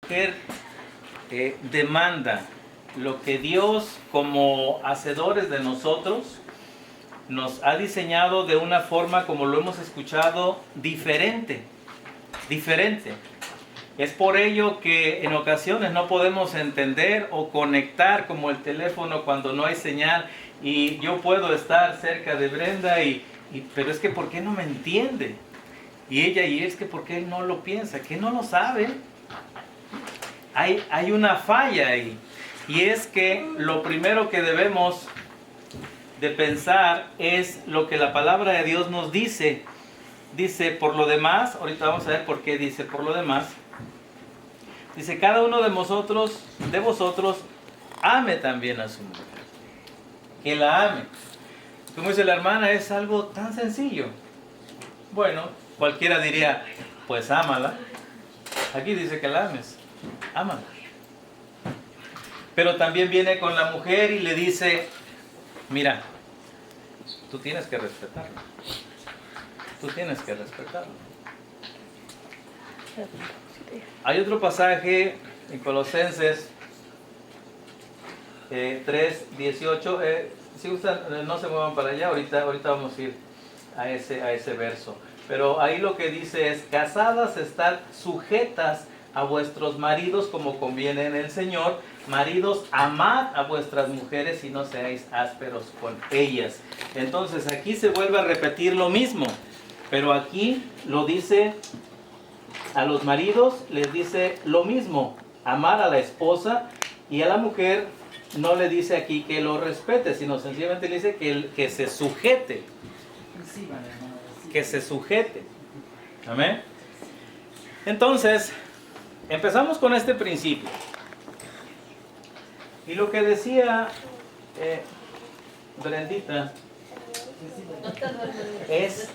mujer demanda lo que Dios, como hacedores de nosotros, nos ha diseñado de una forma, como lo hemos escuchado, diferente. Es por ello que en ocasiones no podemos entender o conectar, como el teléfono cuando no hay señal, y yo puedo estar cerca de Brenda, pero es que ¿por qué no me entiende? Y es que ¿por qué él no lo piensa? ¿Que no lo sabe? Hay una falla ahí. Y es que lo primero que debemos de pensar es lo que la palabra de Dios nos dice. Dice, por lo demás, ahorita vamos a ver por qué dice por lo demás. Dice, cada uno de vosotros ame también a su mujer. Que la ame. Como dice la hermana, es algo tan sencillo. Bueno, cualquiera diría, pues ámala. Aquí dice que la ames. Ámala. Pero también viene con la mujer y le dice, mira, tú tienes que respetarlo. Tú tienes que respetarlo. Hay otro pasaje en Colosenses 3:18. Si gustan, no se muevan para allá, ahorita vamos a ir a ese verso. Pero ahí lo que dice es, casadas, estad sujetas a vuestros maridos como conviene en el Señor. Maridos, amad a vuestras mujeres y no seáis ásperos con ellas. Entonces aquí se vuelve a repetir lo mismo, pero aquí lo dice a los maridos, les dice lo mismo, amar a la esposa, y a la mujer no le dice aquí que lo respete, sino sencillamente le dice que se sujete. Que se sujete. Amén. Entonces, empezamos con este principio. Y lo que decía Brendita es,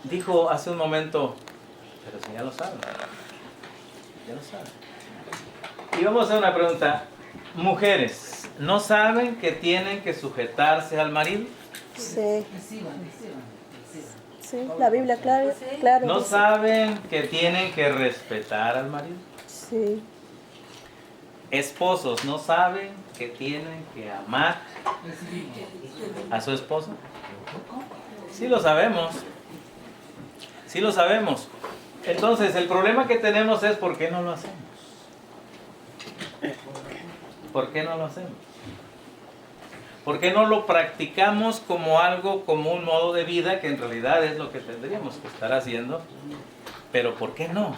dijo hace un momento, pero si ya lo saben, ya lo saben. Y vamos a hacer una pregunta. Mujeres, ¿no saben que tienen que sujetarse al marido? Sí. Sí, la Biblia claro. ¿No dice. saben que tienen que respetar al marido? Sí. Esposos, ¿no saben que tienen que amar a su esposo? Sí lo sabemos. Sí lo sabemos. Entonces, el problema que tenemos es ¿por qué no lo hacemos? ¿Por qué no lo hacemos? ¿Por qué no lo practicamos como algo, como un modo de vida, que en realidad es lo que tendríamos que estar haciendo? Pero ¿por qué no?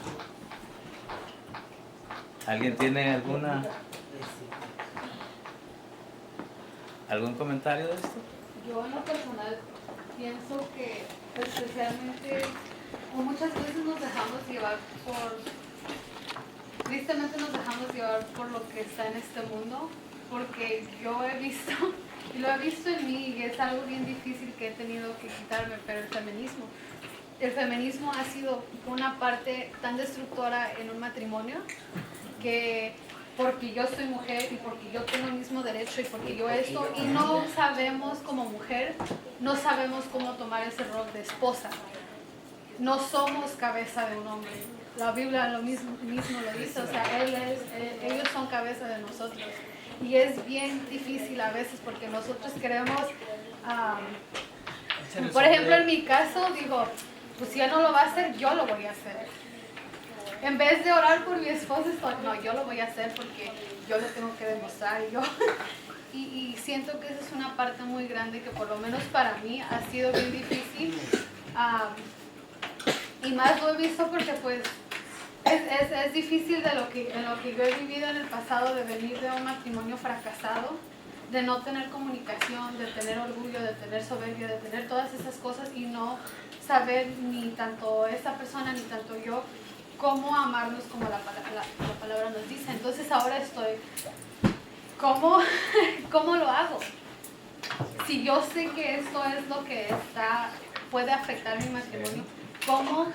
¿Alguien tiene algún comentario de esto? Yo en lo personal pienso que especialmente o muchas veces nos dejamos llevar tristemente nos dejamos llevar por lo que está en este mundo, porque yo he visto, y lo he visto en mí, y es algo bien difícil que he tenido que quitarme, pero el feminismo ha sido una parte tan destructora en un matrimonio, que porque yo soy mujer y porque yo tengo el mismo derecho y porque yo esto, y no sabemos como mujer, no sabemos cómo tomar ese rol de esposa. No somos cabeza de un hombre. La Biblia lo mismo lo dice, o sea, ellos son cabeza de nosotros. Y es bien difícil a veces porque nosotros queremos, por ejemplo, en mi caso, digo, pues si él no lo va a hacer, yo lo voy a hacer. En vez de orar por mi esposo, no, yo lo voy a hacer porque yo le tengo que demostrar. Y siento que esa es una parte muy grande que por lo menos para mí ha sido bien difícil. Y más lo he visto porque pues es difícil en lo que yo he vivido en el pasado, de venir de un matrimonio fracasado, de no tener comunicación, de tener orgullo, de tener soberbia, de tener todas esas cosas y no saber ni tanto esa persona ni tanto yo cómo amarnos como la palabra nos dice. Entonces ahora estoy, ¿cómo lo hago? Si yo sé que esto es lo que puede afectar mi matrimonio, ¿cómo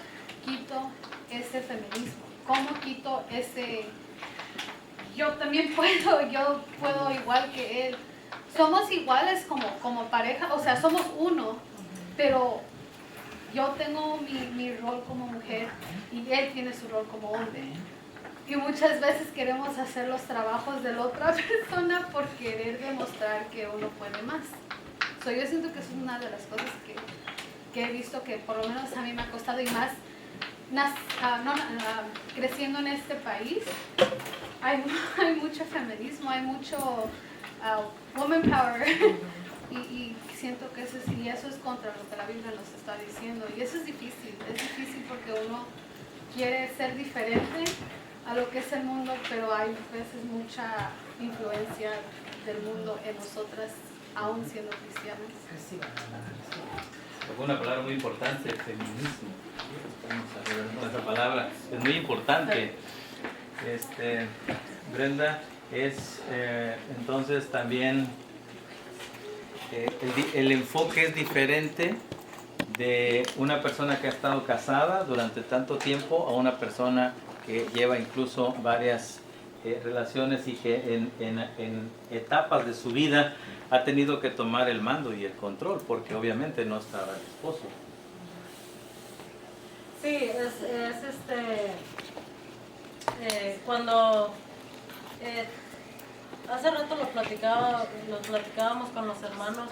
quito ese feminismo? ¿Cómo quito ese... Yo puedo igual que él. Somos iguales como pareja, o sea, somos uno, pero yo tengo mi rol como mujer y él tiene su rol como hombre. Y muchas veces queremos hacer los trabajos de la otra persona por querer demostrar que uno puede más. So, yo siento que eso es una de las cosas que he visto que por lo menos a mí me ha costado y más creciendo en este país. Hay mucho feminismo, hay mucho woman power y siento que eso es contra lo que la Biblia nos está diciendo y eso es difícil porque uno quiere ser diferente a lo que es el mundo, pero hay veces mucha influencia del mundo en nosotras, aún siendo cristianas. Una palabra muy importante, feminismo. Estamos hablando de esa palabra, es muy importante. Brenda, es entonces también el enfoque es diferente de una persona que ha estado casada durante tanto tiempo a una persona que lleva incluso varias relaciones y que en etapas de su vida ha tenido que tomar el mando y el control porque obviamente no estaba el esposo. Sí, cuando hace rato lo platicábamos con los hermanos,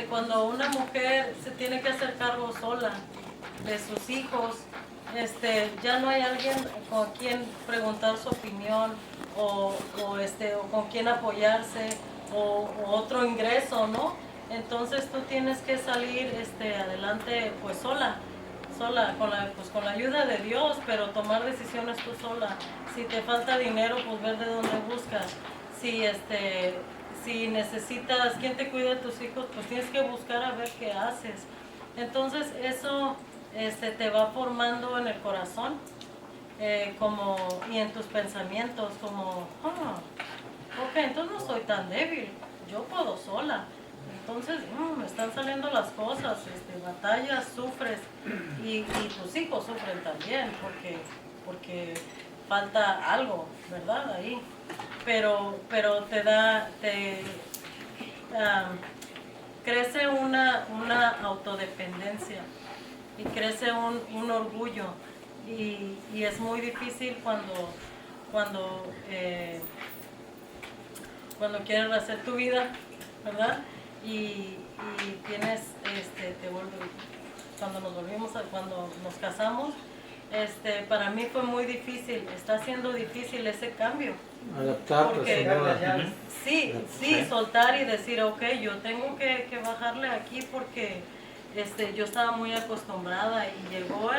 cuando una mujer se tiene que hacer cargo sola de sus hijos, ya no hay alguien con quien preguntar su opinión o con quien apoyarse o otro ingreso, ¿no? Entonces tú tienes que salir adelante pues sola con la ayuda de Dios, pero tomar decisiones tú sola. Si te falta dinero, pues ver de dónde buscas. Si necesitas quien te cuide de tus hijos, pues tienes que buscar a ver qué haces. Entonces eso te va formando en el corazón y en tus pensamientos como, ok, entonces no soy tan débil, yo puedo sola. Entonces me están saliendo las cosas, batallas, sufres y tus hijos sufren también porque falta algo, ¿verdad? Ahí. Pero crece una autodependencia y crece un orgullo y es muy difícil cuando quieres hacer tu vida, ¿verdad? Y tienes, cuando nos casamos, para mí fue muy difícil, está siendo difícil ese cambio. Adaptarte, sí, soltar y decir, ok, yo tengo que bajarle aquí porque yo estaba muy acostumbrada y llegó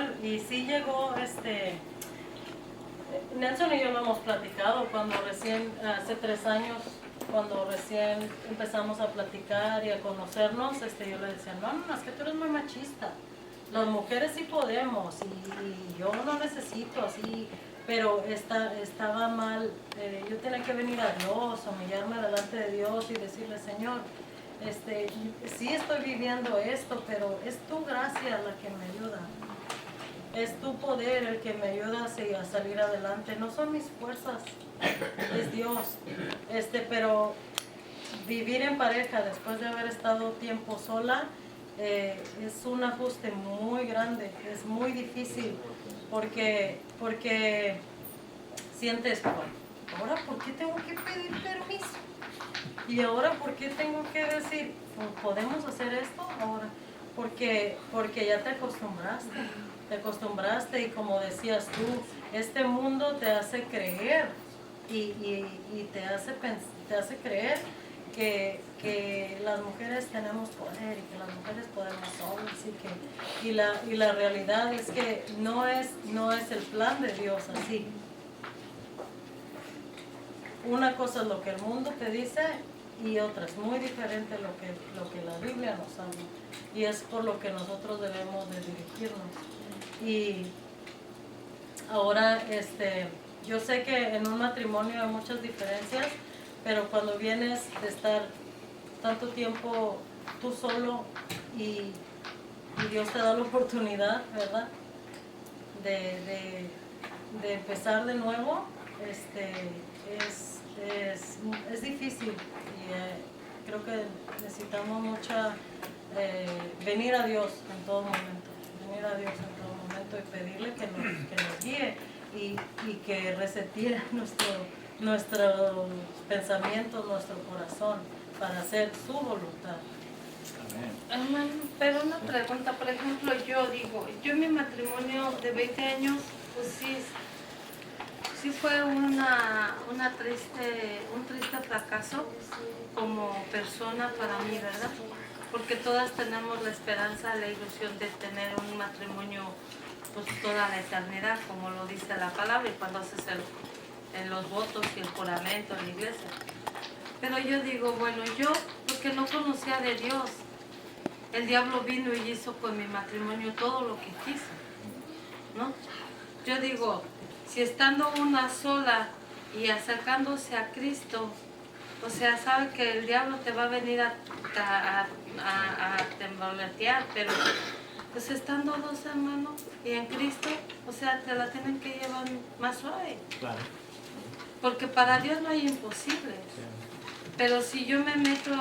Nelson y yo lo hemos platicado cuando hace 3 años, cuando recién empezamos a platicar y a conocernos, yo le decía, no, es que tú eres muy machista. Las mujeres sí podemos y yo no necesito así, pero estaba mal. Yo tenía que venir a Dios, humillarme delante de Dios y decirle, Señor, sí estoy viviendo esto, pero es tu gracia la que me ayuda. Es tu poder el que me ayuda a salir adelante. No son mis fuerzas, es Dios. Pero vivir en pareja después de haber estado tiempo sola es un ajuste muy grande, es muy difícil porque sientes, ahora ¿por qué tengo que pedir permiso? Y ahora ¿por qué tengo que decir, podemos hacer esto ahora? Porque ya te acostumbraste y como decías tú, este mundo te hace creer y te hace creer que las mujeres tenemos poder y que las mujeres podemos solas y la realidad es que no es el plan de Dios así. Una cosa es lo que el mundo te dice y otra es muy diferente lo que la Biblia nos habla y es por lo que nosotros debemos de dirigirnos. Y ahora yo sé que en un matrimonio hay muchas diferencias, pero cuando vienes de estar tanto tiempo tú solo y Dios te da la oportunidad, ¿verdad? De empezar de nuevo, es difícil y creo que necesitamos venir a Dios en todo momento. venir a Dios en todo momento y pedirle que nos guíe y que resetire nuestros pensamientos, nuestro corazón para hacer su voluntad. Hermano, pero una pregunta, por ejemplo, yo en mi matrimonio de 20 años, pues sí fue un triste fracaso como persona para mí, ¿verdad? Porque todas tenemos la esperanza, la ilusión de tener un matrimonio pues toda la eternidad, como lo dice la palabra, y cuando haces los votos y el juramento en la iglesia. Pero yo digo, bueno, yo, porque no conocía de Dios, el diablo vino y hizo con mi matrimonio todo lo que quiso, ¿no? Yo digo, si estando una sola y acercándose a Cristo, o sea, sabe que el diablo te va a venir a tembletear, pero pues estando dos hermanos y en Cristo, o sea, te la tienen que llevar más suave. Claro. Porque para Dios no hay imposible. Pero si yo me meto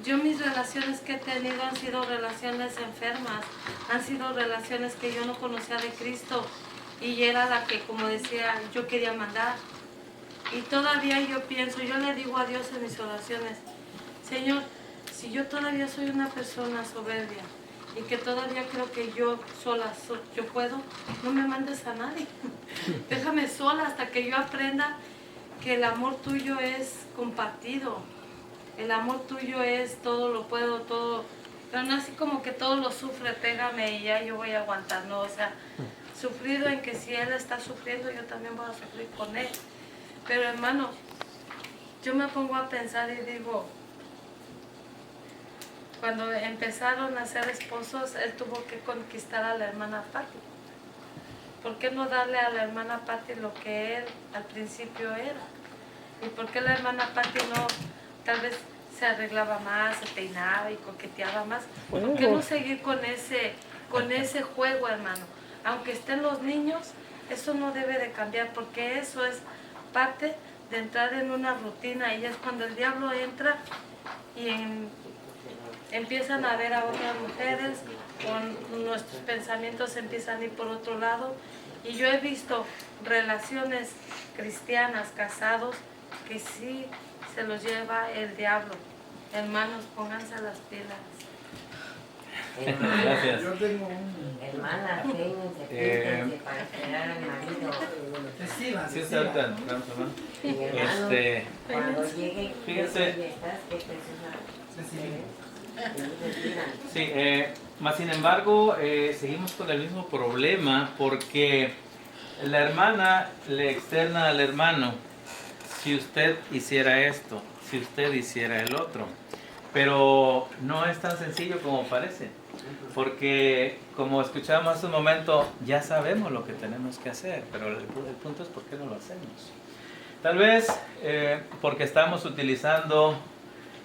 yo mis relaciones que he tenido han sido relaciones enfermas, han sido relaciones que yo no conocía de Cristo y era la que, como decía, yo quería mandar. Y todavía yo pienso, yo le digo a Dios en mis oraciones, Señor, si yo todavía soy una persona soberbia y que todavía creo que yo sola yo puedo, no me mandes a nadie. Déjame sola hasta que yo aprenda que el amor tuyo es compartido. El amor tuyo es todo lo puedo, todo, pero no así como que todo lo sufre, pégame y ya yo voy a aguantar, no, o sea, sufrido en que si él está sufriendo, yo también voy a sufrir con él. Pero hermano, yo me pongo a pensar y digo, cuando empezaron a ser esposos, él tuvo que conquistar a la hermana Patti. ¿Por qué no darle a la hermana Patti lo que él al principio era? ¿Y por qué la hermana Patti no, tal vez se arreglaba más, se peinaba y coqueteaba más? ¿Por qué no seguir con ese juego, hermano? Aunque estén los niños, eso no debe de cambiar, porque eso es parte de entrar en una rutina y es cuando el diablo entra y empiezan a ver a otras mujeres, con nuestros pensamientos empiezan a ir por otro lado. Y yo he visto relaciones cristianas, casados, que sí se los lleva el diablo. Hermanos, pónganse las pilas. Gracias. Yo tengo un... Hermana, peínense para esperar al marido. Reciban, Sí, reciban. está bien, vamos, hermano. Y hermano, cuando llegue, Fíjense. ¿dónde estás? ¿Qué preciosa? Reciban. Sí, más sin embargo, seguimos con el mismo problema porque la hermana le externa al hermano, si usted hiciera esto, si usted hiciera el otro. Pero no es tan sencillo como parece, porque como escuchábamos hace un momento, ya sabemos lo que tenemos que hacer, pero el punto es por qué no lo hacemos. Tal vez porque estamos utilizando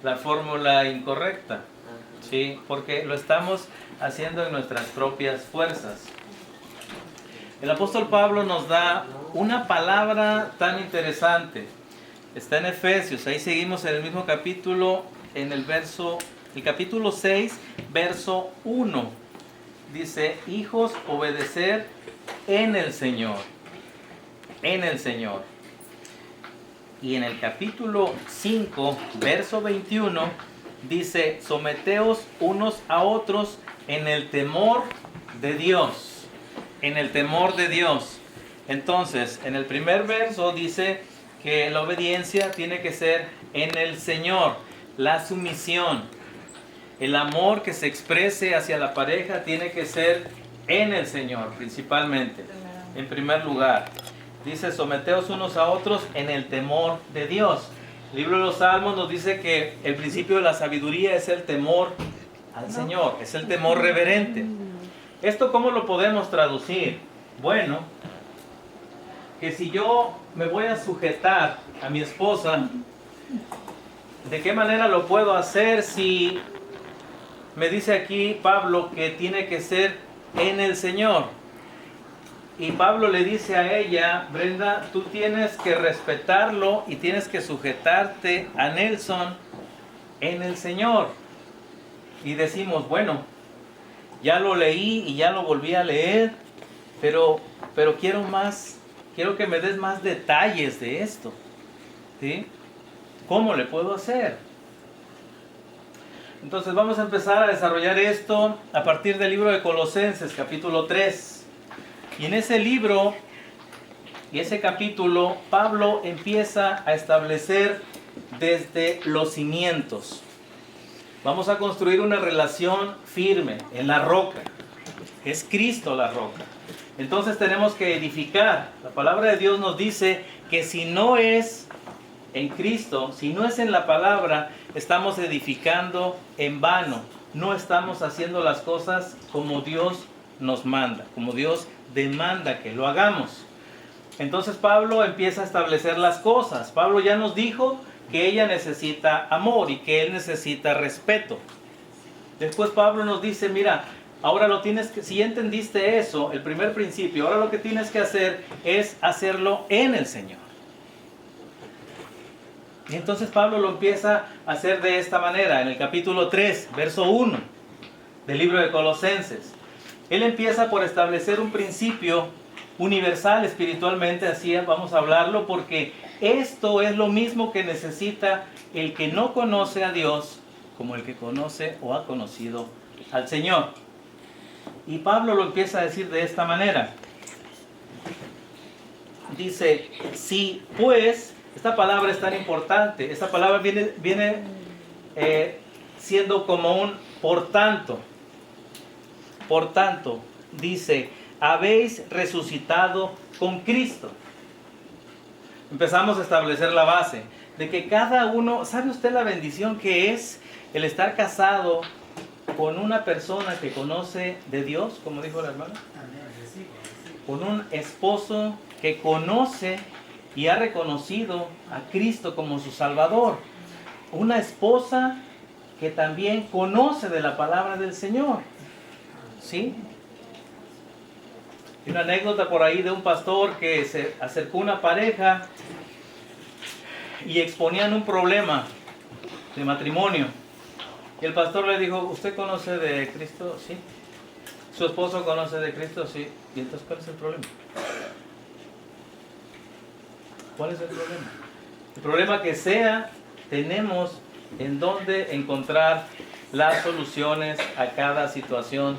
la fórmula incorrecta, ¿sí? Porque lo estamos haciendo en nuestras propias fuerzas. El apóstol Pablo nos da una palabra tan interesante. Está en Efesios, ahí seguimos en el mismo capítulo, en el capítulo 6, verso 1. Dice, hijos, obedecer en el Señor. En el Señor. Y en el capítulo 5, verso 21, dice, someteos unos a otros en el temor de Dios. En el temor de Dios. Entonces, en el primer verso dice que la obediencia tiene que ser en el Señor. La sumisión, el amor que se exprese hacia la pareja tiene que ser en el Señor, principalmente, en primer lugar. Dice, someteos unos a otros en el temor de Dios. El libro de los Salmos nos dice que el principio de la sabiduría es el temor al Señor, es el temor reverente. ¿Esto cómo lo podemos traducir? Bueno, que si yo me voy a sujetar a mi esposa, ¿de qué manera lo puedo hacer si me dice aquí Pablo que tiene que ser en el Señor? Y Pablo le dice a ella, Brenda, tú tienes que respetarlo y tienes que sujetarte a Nelson en el Señor. Y decimos, bueno, ya lo leí y ya lo volví a leer, pero quiero más, quiero que me des más detalles de esto, ¿sí? ¿Cómo le puedo hacer? Entonces vamos a empezar a desarrollar esto a partir del libro de Colosenses, capítulo 3. Y en ese libro y ese capítulo, Pablo empieza a establecer desde los cimientos. Vamos a construir una relación firme en la roca. Es Cristo la roca. Entonces tenemos que edificar. La palabra de Dios nos dice que si no es en Cristo, si no es en la palabra, estamos edificando en vano. No estamos haciendo las cosas como Dios nos manda, como Dios demanda que lo hagamos. Entonces Pablo empieza a establecer las cosas. Pablo ya nos dijo que ella necesita amor y que él necesita respeto. Después Pablo nos dice, mira, ahora lo tienes que, si ya entendiste eso, el primer principio, ahora lo que tienes que hacer es hacerlo en el Señor. Y entonces Pablo lo empieza a hacer de esta manera, en el capítulo 3, verso 1 del libro de Colosenses. Él empieza por establecer un principio universal espiritualmente, así vamos a hablarlo, porque esto es lo mismo que necesita el que no conoce a Dios como el que conoce o ha conocido al Señor. Y Pablo lo empieza a decir de esta manera. Dice, sí, pues, esta palabra es tan importante, esta palabra viene siendo como un por tanto. Por tanto, dice, habéis resucitado con Cristo. Empezamos a establecer la base de que cada uno, ¿sabe usted la bendición que es el estar casado con una persona que conoce de Dios, como dijo la hermana? Con un esposo que conoce y ha reconocido a Cristo como su Salvador. Una esposa que también conoce de la palabra del Señor. ¿Sí? Hay una anécdota por ahí de un pastor que se acercó a una pareja y exponían un problema de matrimonio. Y el pastor le dijo, ¿usted conoce de Cristo? Sí. ¿Su esposo conoce de Cristo? Sí. ¿Y entonces cuál es el problema? ¿Cuál es el problema? El problema que sea, tenemos en dónde encontrar las soluciones a cada situación,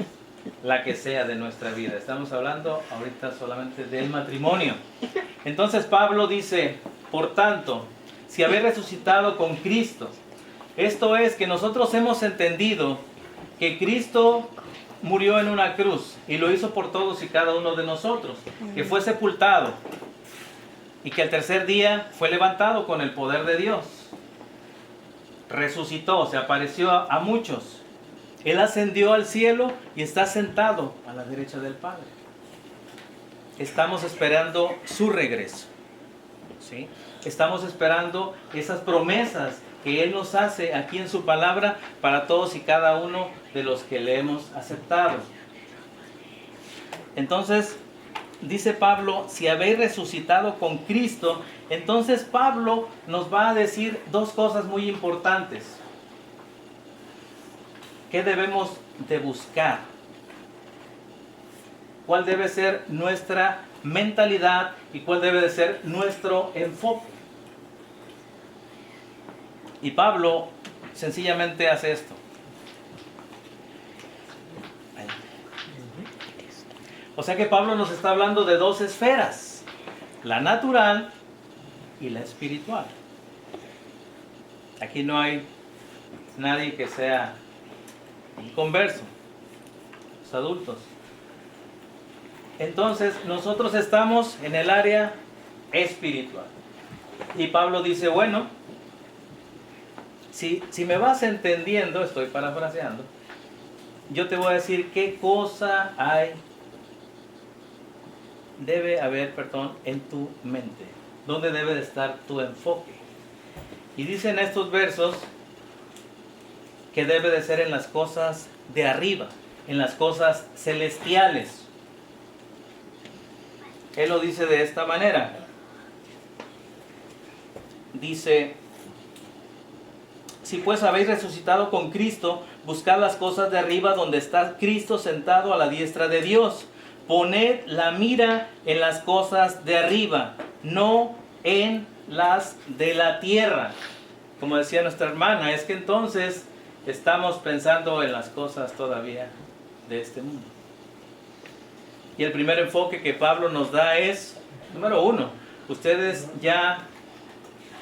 la que sea de nuestra vida. Estamos hablando ahorita solamente del matrimonio. Entonces Pablo dice, por tanto, si habéis resucitado con Cristo, esto es que nosotros hemos entendido que Cristo murió en una cruz y lo hizo por todos y cada uno de nosotros, que fue sepultado y que el tercer día fue levantado con el poder de Dios. Resucitó, se apareció a muchos. Él ascendió al cielo y está sentado a la derecha del Padre. Estamos esperando su regreso. ¿Sí? Estamos esperando esas promesas que Él nos hace aquí en su palabra para todos y cada uno de los que le hemos aceptado. Entonces, dice Pablo, si habéis resucitado con Cristo, entonces Pablo nos va a decir dos cosas muy importantes. ¿Qué debemos de buscar? ¿Cuál debe ser nuestra mentalidad y cuál debe de ser nuestro enfoque? Y Pablo sencillamente hace esto. O sea que Pablo nos está hablando de dos esferas, la natural y la espiritual. Aquí no hay nadie que sea inconverso, los adultos. Entonces nosotros estamos en el área espiritual. Y Pablo dice, bueno, si me vas entendiendo, estoy parafraseando, yo te voy a decir qué cosa debe haber en tu mente. ¿Dónde debe de estar tu enfoque? Y dice en estos versos que debe de ser en las cosas de arriba, en las cosas celestiales. Él lo dice de esta manera. Dice, si pues habéis resucitado con Cristo, buscad las cosas de arriba donde está Cristo sentado a la diestra de Dios. Poned la mira en las cosas de arriba, no en las de la tierra. Como decía nuestra hermana, es que entonces estamos pensando en las cosas todavía de este mundo. Y el primer enfoque que Pablo nos da es, número 1, ustedes ya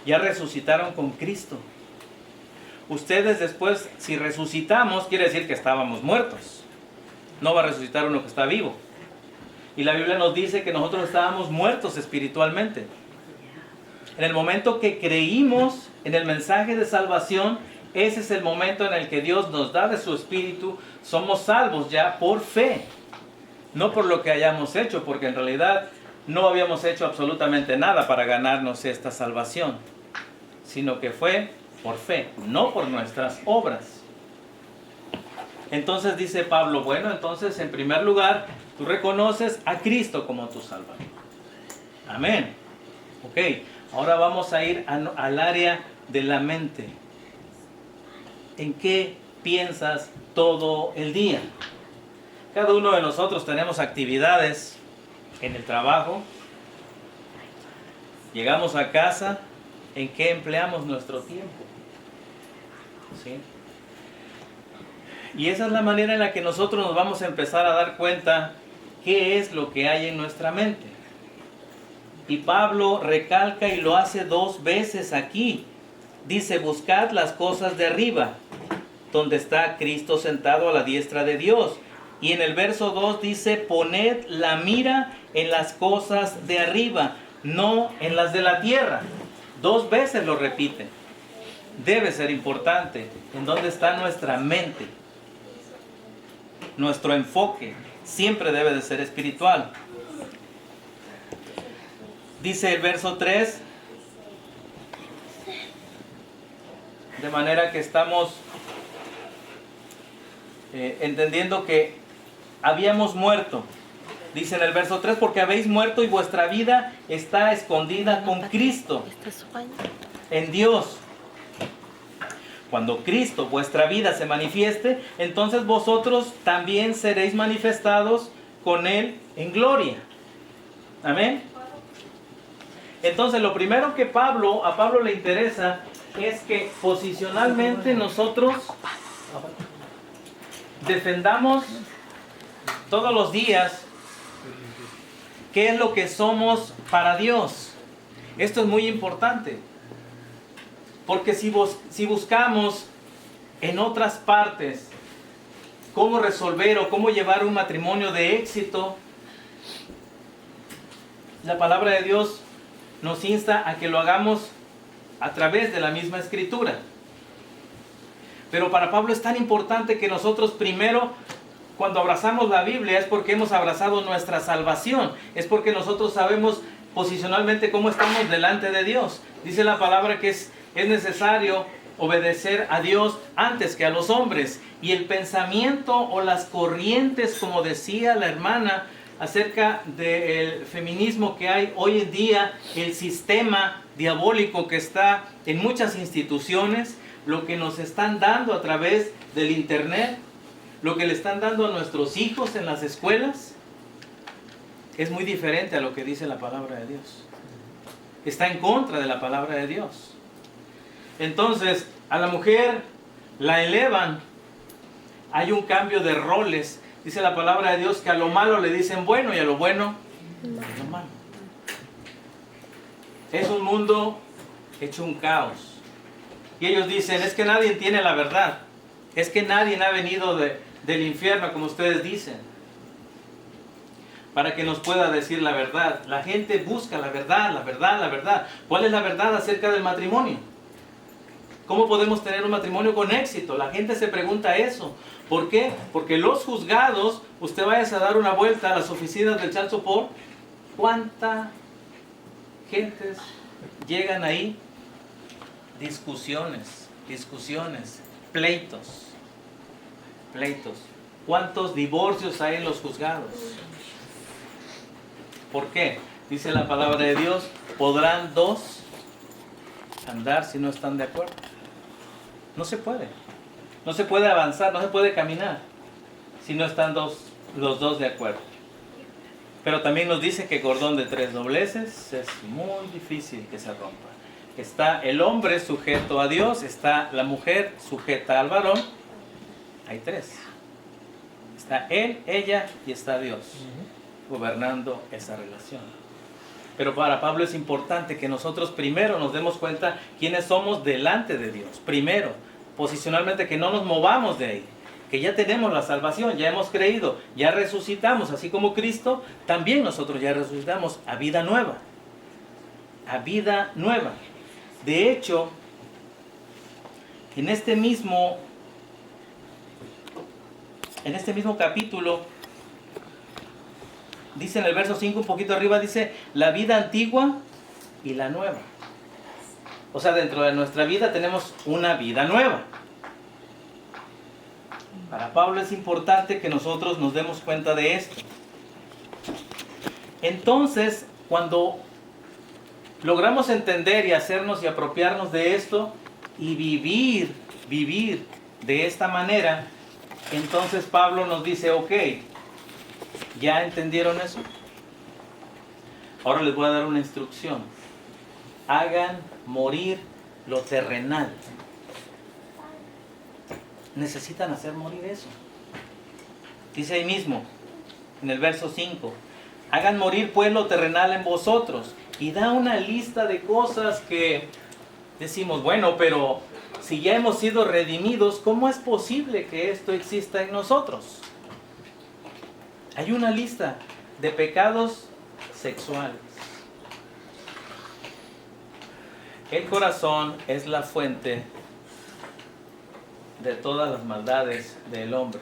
resucitaron con Cristo. Ustedes después, si resucitamos, quiere decir que estábamos muertos. No va a resucitar uno que está vivo. Y la Biblia nos dice que nosotros estábamos muertos espiritualmente. En el momento que creímos en el mensaje de salvación, ese es el momento en el que Dios nos da de su Espíritu. Somos salvos ya por fe, no por lo que hayamos hecho, porque en realidad no habíamos hecho absolutamente nada para ganarnos esta salvación, sino que fue por fe, no por nuestras obras. Entonces dice Pablo, bueno, entonces en primer lugar, tú reconoces a Cristo como tu Salvador. Amén. Ok, ahora vamos a ir al área de la mente. ¿En qué piensas todo el día? Cada uno de nosotros tenemos actividades en el trabajo. Llegamos a casa, ¿en qué empleamos nuestro tiempo? ¿Sí? Y esa es la manera en la que nosotros nos vamos a empezar a dar cuenta qué es lo que hay en nuestra mente. Y Pablo recalca y lo hace 2 veces aquí. Dice, buscad las cosas de arriba, donde está Cristo sentado a la diestra de Dios. Y en el verso 2 dice, poned la mira en las cosas de arriba, no en las de la tierra. 2 veces lo repite. Debe ser importante en dónde está nuestra mente. Nuestro enfoque siempre debe de ser espiritual. Dice el verso 3, de manera que estamos entendiendo que habíamos muerto. Dice en el verso 3, porque habéis muerto y vuestra vida está escondida con Cristo en Dios. Cuando Cristo, vuestra vida, se manifieste, entonces vosotros también seréis manifestados con Él en gloria. Amén. Entonces lo primero que a Pablo le interesa es que posicionalmente nosotros defendamos todos los días qué es lo que somos para Dios. Esto es muy importante, porque si buscamos en otras partes cómo resolver o cómo llevar un matrimonio de éxito, la palabra de Dios nos insta a que lo hagamos a través de la misma escritura. Pero para Pablo es tan importante que nosotros primero, cuando abrazamos la Biblia, es porque hemos abrazado nuestra salvación. Es porque nosotros sabemos posicionalmente cómo estamos delante de Dios. Dice la palabra que es necesario obedecer a Dios antes que a los hombres. Y el pensamiento o las corrientes, como decía la hermana, acerca del feminismo que hay hoy en día, el sistema diabólico que está en muchas instituciones, lo que nos están dando a través del internet, lo que le están dando a nuestros hijos en las escuelas, es muy diferente a lo que dice la palabra de Dios. Está en contra de la palabra de Dios. Entonces, a la mujer la elevan, hay un cambio de roles. Dice la palabra de Dios que a lo malo le dicen bueno y a lo bueno lo malo. Es un mundo hecho un caos. Y ellos dicen, es que nadie tiene la verdad. Es que nadie ha venido del infierno, como ustedes dicen, para que nos pueda decir la verdad. La gente busca la verdad, la verdad, la verdad. ¿Cuál es la verdad acerca del matrimonio? ¿Cómo podemos tener un matrimonio con éxito? La gente se pregunta eso. ¿Por qué? Porque los juzgados, usted vaya a dar una vuelta a las oficinas del Child Support, ¿cuánta gentes llegan ahí? Discusiones, pleitos. ¿Cuántos divorcios hay en los juzgados? ¿Por qué? Dice la palabra de Dios, ¿podrán 2 andar si no están de acuerdo? No se puede. No se puede avanzar, no se puede caminar si no están los dos de acuerdo. Pero también nos dice que cordón de 3 dobleces es muy difícil que se rompa. Está el hombre sujeto a Dios, está la mujer sujeta al varón. Hay 3. Está él, ella y está Dios gobernando esa relación. Pero para Pablo es importante que nosotros primero nos demos cuenta quiénes somos delante de Dios. Primero, posicionalmente, que no nos movamos de ahí. Que ya tenemos la salvación, ya hemos creído, ya resucitamos, así como Cristo, también nosotros ya resucitamos a vida nueva. A vida nueva. De hecho, en este mismo capítulo, dice en el verso 5, un poquito arriba, dice la vida antigua y la nueva. O sea, dentro de nuestra vida tenemos una vida nueva. Para Pablo es importante que nosotros nos demos cuenta de esto. Entonces, cuando logramos entender y hacernos y apropiarnos de esto y vivir de esta manera, entonces Pablo nos dice, ok, ¿ya entendieron eso? Ahora les voy a dar una instrucción. Hagan morir lo terrenal. Necesitan hacer morir eso. Dice ahí mismo, en el verso 5, hagan morir pues lo terrenal en vosotros. Y da una lista de cosas que decimos, bueno, pero si ya hemos sido redimidos, ¿cómo es posible que esto exista en nosotros? Hay una lista de pecados sexuales. El corazón es la fuente de todas las maldades del hombre.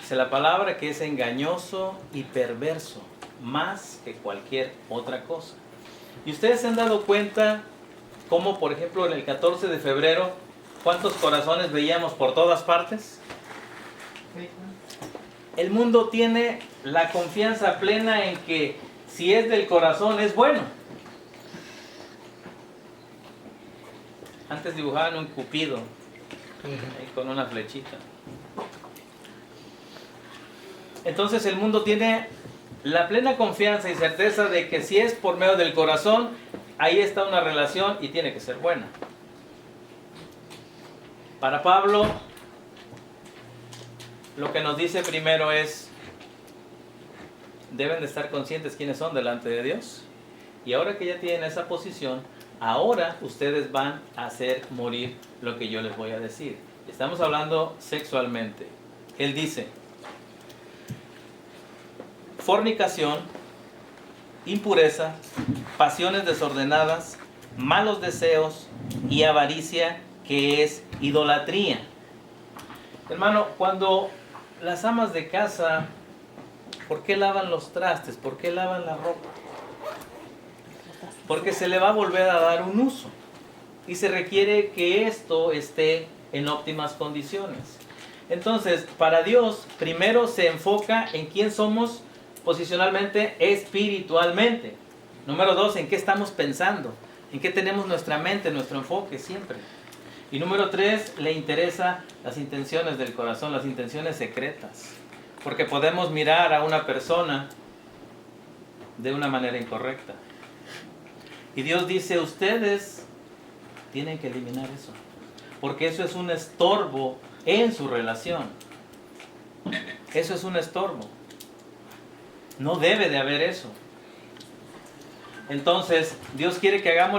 Dice la palabra que es engañoso y perverso, más que cualquier otra cosa. Y ustedes se han dado cuenta cómo, por ejemplo, en el 14 de febrero, ¿cuántos corazones veíamos por todas partes? El mundo tiene la confianza plena en que si es del corazón es bueno. Antes dibujaban un cupido ahí con una flechita. Entonces el mundo tiene la plena confianza y certeza de que si es por medio del corazón, ahí está una relación y tiene que ser buena. Para Pablo, lo que nos dice primero es, deben de estar conscientes quiénes son delante de Dios. Y ahora que ya tienen esa posición, ahora ustedes van a hacer morir lo que yo les voy a decir. Estamos hablando sexualmente. Él dice, fornicación, impureza, pasiones desordenadas, malos deseos y avaricia, que es idolatría. Hermano, cuando las amas de casa, ¿por qué lavan los trastes? ¿Por qué lavan la ropa? Porque se le va a volver a dar un uso y se requiere que esto esté en óptimas condiciones. Entonces, para Dios, primero se enfoca en quién somos posicionalmente, espiritualmente. Número 2, en qué estamos pensando, en qué tenemos nuestra mente, nuestro enfoque siempre. Y número 3, le interesa las intenciones del corazón, las intenciones secretas. Porque podemos mirar a una persona de una manera incorrecta. Y Dios dice, ustedes tienen que eliminar eso. Porque eso es un estorbo en su relación. Eso es un estorbo. No debe de haber eso. Entonces, Dios quiere que hagamos